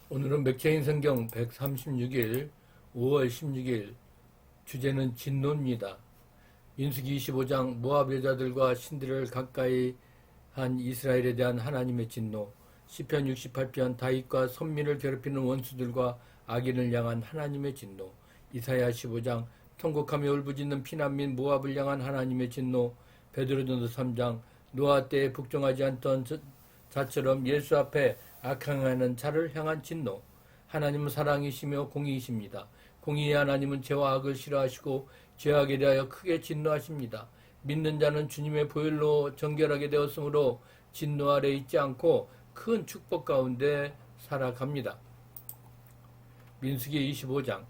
오늘은 맥체인 성경 136일 5월 16일 주제는 진노입니다. 민수기 25장 모압 여자들과 신들을 가까이 한 이스라엘에 대한 하나님의 진노, 시편 68편 다윗과 선민을 괴롭히는 원수들과 악인을 향한 하나님의 진노, 이사야 15장 통곡하며 울부짖는 피난민 모압을 향한 하나님의 진노, 베드로전서 3장 노아 때에 복종하지 않던 자처럼 예수 앞에 악행하는 자를 향한 진노. 하나님은 사랑이시며 공의이십니다. 공의의 하나님은 죄와 악을 싫어하시고 죄악에 대하여 크게 진노하십니다. 믿는 자는 주님의 보혈로 정결하게 되었으므로 진노 아래 있지 않고 큰 축복 가운데 살아갑니다. 민수기 25장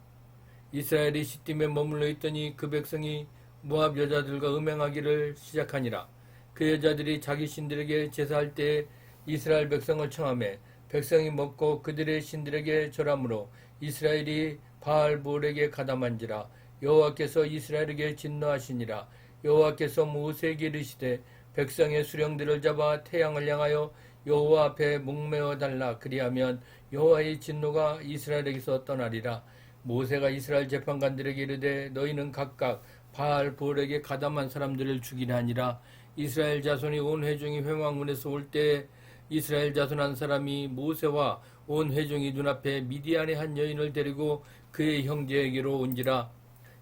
이스라엘이 시딤에 머물러 있더니 그 백성이 모압 여자들과 음행하기를 시작하니라. 그 여자들이 자기 신들에게 제사할 때에 이스라엘 백성을 청하매 백성이 먹고 그들의 신들에게 절함으로 이스라엘이 바알볼에게 가담한지라. 여호와께서 이스라엘에게 진노하시니라. 여호와께서 모세에게 이르시되 백성의 수령들을 잡아 태양을 향하여 여호와 앞에 목매어 달라. 그리하면 여호와의 진노가 이스라엘에게서 떠나리라. 모세가 이스라엘 재판관들에게 이르되 너희는 각각 바알볼에게 가담한 사람들을 죽이라 하니라. 이스라엘 자손이 온 회중이 회막문에서 올 때 이스라엘 자손 한 사람이 모세와 온 회중이 눈앞에 미디안의 한 여인을 데리고 그의 형제에게로 온지라.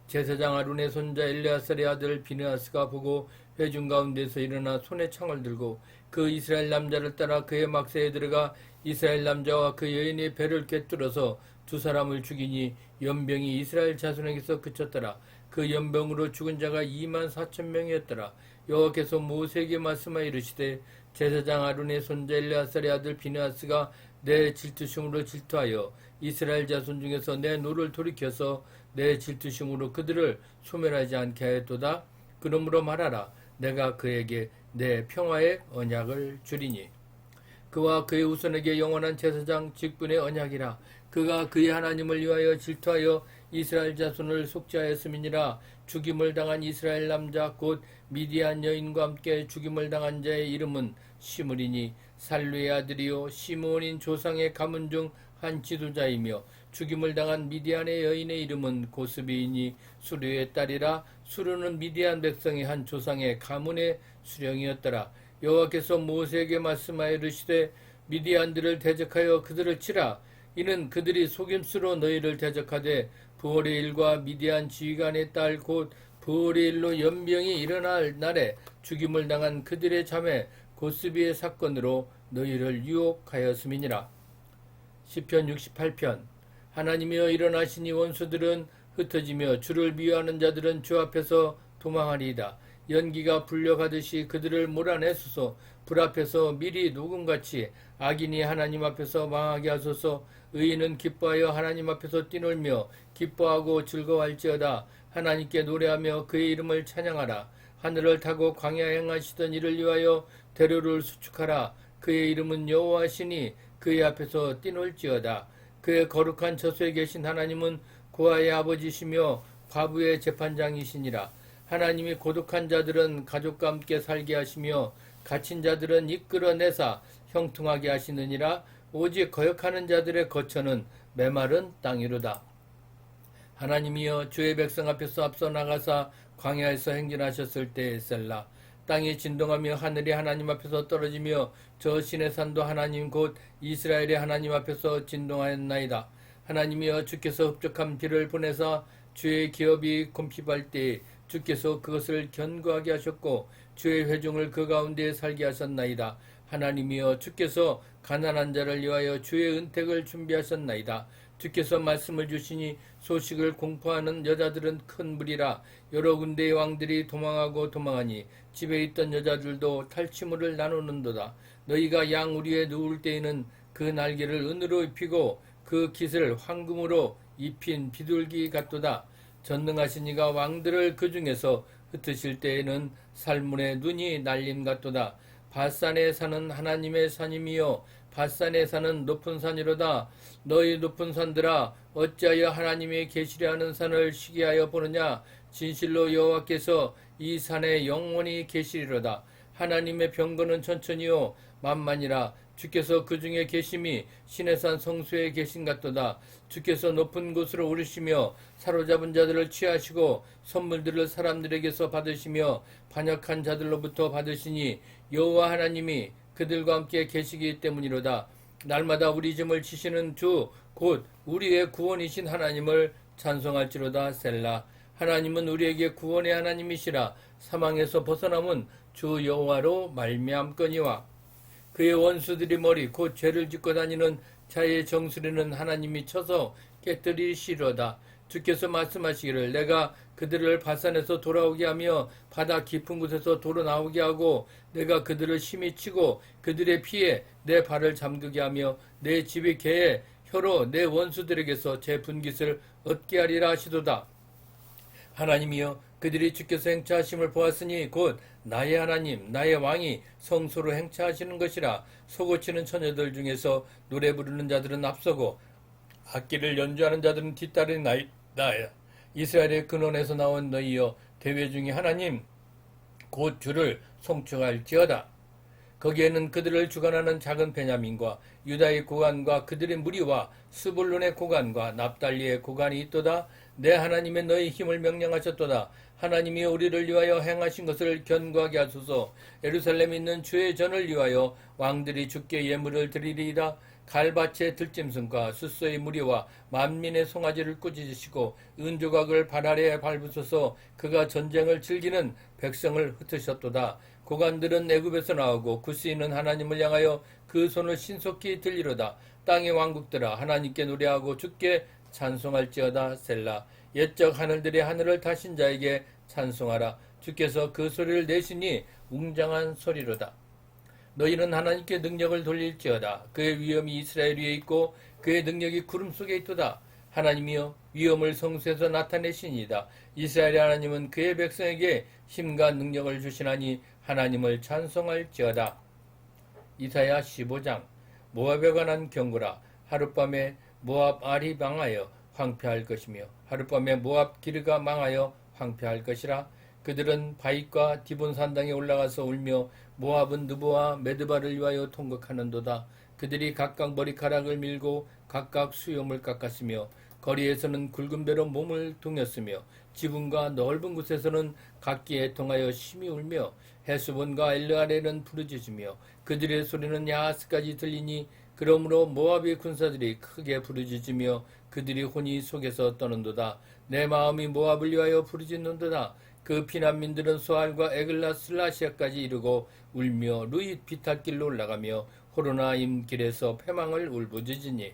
제사장 아론의 손자 엘레아살의 아들 비느하스가 보고 회중 가운데서 일어나 손에 창을 들고 그 이스라엘 남자를 따라 그의 막새에 들어가 이스라엘 남자와 그 여인의 배를 꿰뚫어서 두 사람을 죽이니 연병이 이스라엘 자손에게서 그쳤더라. 그 연병으로 죽은 자가 24,000명이었더라. 여호와께서 모세에게 말씀하여 이르시되 제사장 아론의 손자 엘레아살의 아들 비느하스가 내 질투심으로 질투하여 이스라엘 자손 중에서 내 노를 돌이켜서 내 질투심으로 그들을 소멸하지 않게 하였도다. 그러므로 말하라. 내가 그에게 내 평화의 언약을 주리니 그와 그의 후손에게 영원한 제사장 직분의 언약이라. 그가 그의 하나님을 위하여 질투하여 이스라엘 자손을 속죄하였음이니라. 죽임을 당한 이스라엘 남자 곧 미디안 여인과 함께 죽임을 당한 자의 이름은 시므리니 살루의 아들이요 시므온인 조상의 가문 중 한 지도자이며 죽임을 당한 미디안의 여인의 이름은 고스비이니 수르의 딸이라. 수르는 미디안 백성의 한 조상의 가문의 수령이었더라. 여호와께서 모세에게 말씀하여 이르시되 미디안들을 대적하여 그들을 치라. 이는 그들이 속임수로 너희를 대적하되 부올의 일과 미디안 지휘관의 딸 곧 부올의 일로 연병이 일어날 날에 죽임을 당한 그들의 자매 고스비의 사건으로 너희를 유혹하였음이니라. 시편 68편 하나님이여 일어나시니 원수들은 흩어지며 주를 미워하는 자들은 주 앞에서 도망하리이다. 연기가 불려가듯이 그들을 몰아내소서. 불 앞에서 미리 녹음같이 악인이 하나님 앞에서 망하게 하소서. 의인은 기뻐하여 하나님 앞에서 뛰놀며 기뻐하고 즐거워할지어다. 하나님께 노래하며 그의 이름을 찬양하라. 하늘을 타고 광야에 행하시던 이를 위하여 대로를 수축하라. 그의 이름은 여호와시니 그의 앞에서 뛰놀지어다. 그의 거룩한 저수에 계신 하나님은 고아의 아버지시며 과부의 재판장이시니라. 하나님이 고독한 자들은 가족과 함께 살게 하시며 갇힌 자들은 이끌어내사 형통하게 하시느니라. 오직 거역하는 자들의 거처는 메마른 땅이로다. 하나님이여 주의 백성 앞에서 앞서 나가사 광야에서 행진하셨을 때 셀라. 땅이 진동하며 하늘이 하나님 앞에서 떨어지며 저 신의 산도 하나님 곧 이스라엘의 하나님 앞에서 진동하였나이다. 하나님이여 주께서 흡족한 비를 보내사 주의 기업이 곰핍할 때에 주께서 그것을 견고하게 하셨고 주의 회중을 그 가운데 살게 하셨나이다. 하나님이여 주께서 가난한 자를 위하여 주의 은택을 준비하셨나이다. 주께서 말씀을 주시니 소식을 공포하는 여자들은 큰 무리라. 여러 군데의 왕들이 도망하고 도망하니 집에 있던 여자들도 탈취물을 나누는도다. 너희가 양 우리에 누울 때에는 그 날개를 은으로 입히고 그 깃을 황금으로 입힌 비둘기 같도다. 전능하신 이가 왕들을 그 중에서 흩으실 때에는 살문의 눈이 날림 같도다. 바산에 사는 하나님의 산임이여 바산에 사는 높은 산이로다. 너희 높은 산들아 어찌하여 하나님이 계시려 하는 산을 시기하여 보느냐. 진실로 여호와께서 이 산에 영원히 계시리로다. 하나님의 병거는 천천히요 만만이라. 주께서 그 중에 계심이 시내산 성소에 계신 같도다. 주께서 높은 곳으로 오르시며 사로잡은 자들을 취하시고 선물들을 사람들에게서 받으시며 반역한 자들로부터 받으시니 여호와 하나님이 그들과 함께 계시기 때문이로다. 날마다 우리 짐을 지시는 주 곧 우리의 구원이신 하나님을 찬송할지로다. 셀라. 하나님은 우리에게 구원의 하나님이시라. 사망에서 벗어남은 주 여호와로 말미암거니와 그의 원수들이 머리 곧 죄를 짓고 다니는 자의 정수리는 하나님이 쳐서 깨뜨리시로다. 주께서 말씀하시기를 내가 그들을 바산에서 돌아오게 하며 바다 깊은 곳에서 도로 나오게 하고 내가 그들을 심히 치고 그들의 피에 내 발을 잠그게 하며 내 집의 개의 혀로 내 원수들에게서 제 분깃을 얻게 하리라 하시도다. 하나님이여 그들이 주께서 행차하심을 보았으니 곧 나의 하나님 나의 왕이 성소로 행차하시는 것이라. 소고치는 처녀들 중에서 노래 부르는 자들은 앞서고 악기를 연주하는 자들은 뒤따르나이다. 이스라엘의 근원에서 나온 너희여 대회 중에 하나님 곧 주를 송축할지어다. 거기에는 그들을 주관하는 작은 베냐민과 유다의 고관과 그들의 무리와 스불론의 고관과 납달리의 고관이 있도다. 내 하나님의 너희 힘을 명령하셨도다. 하나님이 우리를 위하여 행하신 것을 견고하게 하소서. 예루살렘에 있는 주의 전을 위하여 왕들이 주께 예물을 드리리이다. 갈밭의 들짐승과 숫소의 무리와 만민의 송아지를 꾸짖으시고 은조각을 발 아래에 밟으소서. 그가 전쟁을 즐기는 백성을 흩으셨도다. 고관들은 애굽에서 나오고 구스인은 하나님을 향하여 그 손을 신속히 들리로다. 땅의 왕국들아 하나님께 노래하고 주께 찬송할지어다. 셀라. 옛적 하늘들의 하늘을 타신 자에게 찬송하라. 주께서 그 소리를 내시니 웅장한 소리로다. 너희는 하나님께 능력을 돌릴지어다. 그의 위엄이 이스라엘 위에 있고 그의 능력이 구름 속에 있도다. 하나님이여 위엄을 성수에서 나타내시니이다. 이스라엘의 하나님은 그의 백성에게 힘과 능력을 주시나니 하나님을 찬송할지어다. 이사야 15장. 모압에 관한 경고라. 하룻밤에 모압 알이 망하여 황폐할 것이며 하룻밤에 모압 기르가 망하여 황폐할 것이라. 그들은 바윗과 디본 산당에 올라가서 울며 모압은 느보와 메드바를 위하여 통곡하는도다. 그들이 각각 머리카락을 밀고 각각 수염을 깎았으며 거리에서는 굵은 배로 몸을 동였으며 지붕과 넓은 곳에서는 각기에 통하여 심히 울며 헤스본과 엘르아레는 부르짖으며 그들의 소리는 야하스까지 들리니 그러므로 모압의 군사들이 크게 부르짖으며 그들이 혼이 속에서 떠는도다. 내 마음이 모압을 위하여 부르짖는도다. 그 피난민들은 소알과 에글라슬라시아까지 이르고 울며 루잇 비탈길로 올라가며 호로나임 길에서 패망을 울부짖으니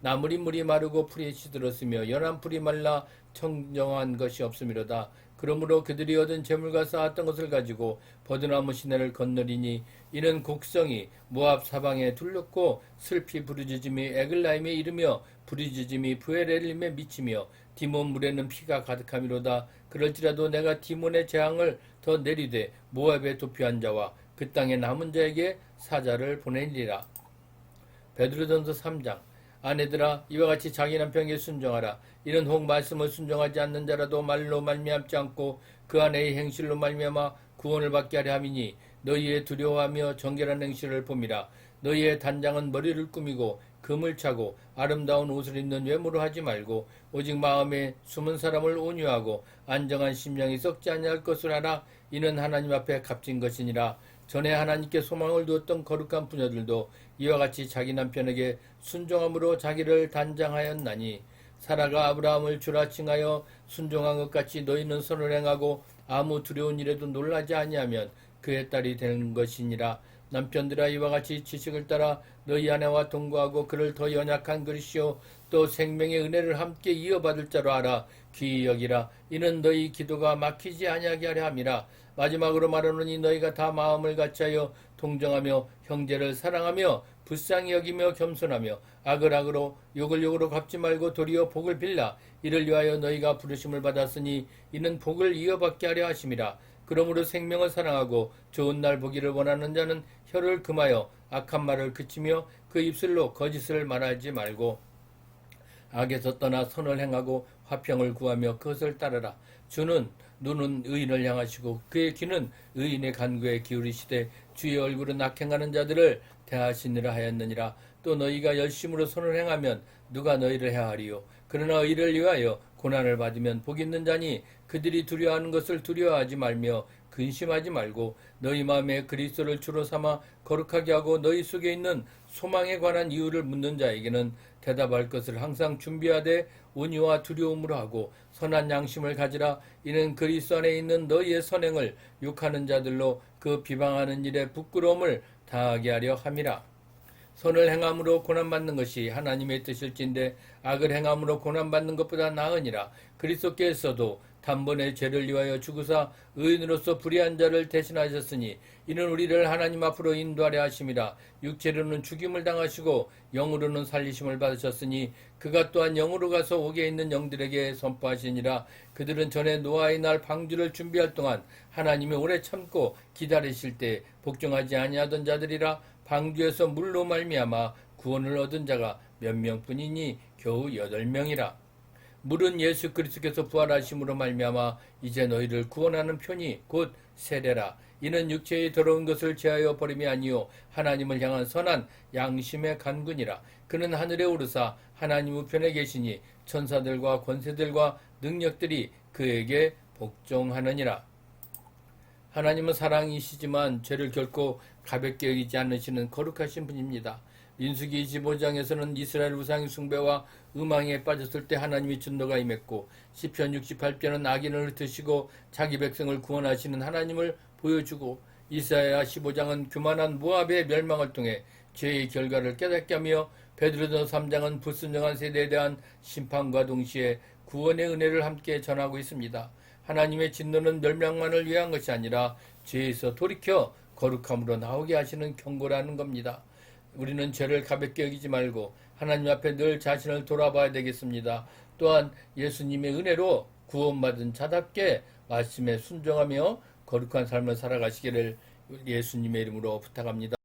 나무리 물이 마르고 풀이 시들었으며 연한 풀이 말라 청정한 것이 없음이로다. 그러므로 그들이 얻은 재물과 쌓았던 것을 가지고 버드나무 시내를 건너리니 이는 곡성이 모압 사방에 둘렀고 슬피 부르짖음이 에글라임에 이르며 부르짖음이 부에렐림에 미치며 디몬 물에는 피가 가득함이로다. 그럴지라도 내가 디몬의 재앙을 더 내리되 모압에 도피한 자와 그 땅에 남은 자에게 사자를 보내리라. 베드로전서 3장. 아내들아 이와 같이 자기 남편에게 순종하라. 이는 혹 말씀을 순종하지 않는 자라도 말로 말미암지 않고 그 아내의 행실로 말미암아 구원을 받게 하려 함이니 너희의 두려워하며 정결한 행실을 봄이라. 너희의 단장은 머리를 꾸미고 금을 차고 아름다운 옷을 입는 외모로 하지 말고 오직 마음에 숨은 사람을 온유하고 안정한 심령이 썩지 아니할 것을 알아. 이는 하나님 앞에 값진 것이니라. 전에 하나님께 소망을 두었던 거룩한 부녀들도 이와 같이 자기 남편에게 순종함으로 자기를 단장하였나니 사라가 아브라함을 주라 칭하여 순종한 것 같이 너희는 선을 행하고 아무 두려운 일에도 놀라지 아니하면 그의 딸이 되는 것이니라. 남편들아 이와 같이 지식을 따라 너희 아내와 동거하고 그를 더 연약한 그릇이요 또 생명의 은혜를 함께 이어받을 자로 알아. 귀히 여기라. 이는 너희 기도가 막히지 아니하게 하려 함이라. 마지막으로 말하노니 너희가 다 마음을 같이하여 동정하며 형제를 사랑하며 불쌍히 여기며 겸손하며 악을 악으로 욕을 욕으로 갚지 말고 도리어 복을 빌라. 이를 위하여 너희가 부르심을 받았으니 이는 복을 이어받게 하려 하심이라. 그러므로 생명을 사랑하고 좋은 날 보기를 원하는 자는 혀를 금하여 악한 말을 그치며 그 입술로 거짓을 말하지 말고 악에서 떠나 선을 행하고 화평을 구하며 그것을 따르라. 주는 눈은 의인을 향하시고 그의 귀는 의인의 간구에 기울이시되 주의 얼굴은 악행하는 자들을 대하시니라 하였느니라. 또 너희가 열심으로 선을 행하면 누가 너희를 해하리요. 그러나 의를 위하여 고난을 받으면 복 있는 자니 그들이 두려워하는 것을 두려워하지 말며 근심하지 말고 너희 마음에 그리스도를 주로 삼아 거룩하게 하고 너희 속에 있는 소망에 관한 이유를 묻는 자에게는 대답할 것을 항상 준비하되 온유와 두려움으로 하고 선한 양심을 가지라. 이는 그리스도 안에 있는 너희의 선행을 욕하는 자들로 그 비방하는 일에 부끄러움을 당하게 하려 함이라. 선을 행함으로 고난받는 것이 하나님의 뜻일진데 악을 행함으로 고난받는 것보다 나으니라. 그리스도께서도 단번에 죄를 위하여 죽으사 의인으로서 불의한 자를 대신하셨으니 이는 우리를 하나님 앞으로 인도하려 하심이라. 육체로는 죽임을 당하시고 영으로는 살리심을 받으셨으니 그가 또한 영으로 가서 옥에 있는 영들에게 선포하시니라. 그들은 전에 노아의 날 방주를 준비할 동안 하나님이 오래 참고 기다리실 때 복종하지 아니하던 자들이라. 방주에서 물로 말미암아 구원을 얻은 자가 몇 명뿐이니 겨우 8명이라. 물은 예수 그리스도께서 부활하심으로 말미암아 이제 너희를 구원하는 편이 곧 세례라. 이는 육체의 더러운 것을 제하여 버림이 아니요 하나님을 향한 선한 양심의 간군이라. 그는 하늘에 오르사 하나님 우편에 계시니 천사들과 권세들과 능력들이 그에게 복종하느니라. 하나님은 사랑이시지만 죄를 결코 가볍게 여기지 않으시는 거룩하신 분입니다. 민수기 25장에서는 이스라엘 우상 숭배와 음행에 빠졌을 때 하나님의 진노가 임했고 시편 68편은 악인을 흩으시고 자기 백성을 구원하시는 하나님을 보여주고 이사야 15장은 교만한 모압의 멸망을 통해 죄의 결과를 깨닫게 하며 베드로전서 3장은 불순종한 세대에 대한 심판과 동시에 구원의 은혜를 함께 전하고 있습니다. 하나님의 진노는 멸망만을 위한 것이 아니라 죄에서 돌이켜 거룩함으로 나오게 하시는 경고라는 겁니다. 우리는 죄를 가볍게 여기지 말고 하나님 앞에 늘 자신을 돌아봐야 되겠습니다. 또한 예수님의 은혜로 구원받은 자답게 말씀에 순종하며 거룩한 삶을 살아가시기를 예수님의 이름으로 부탁합니다.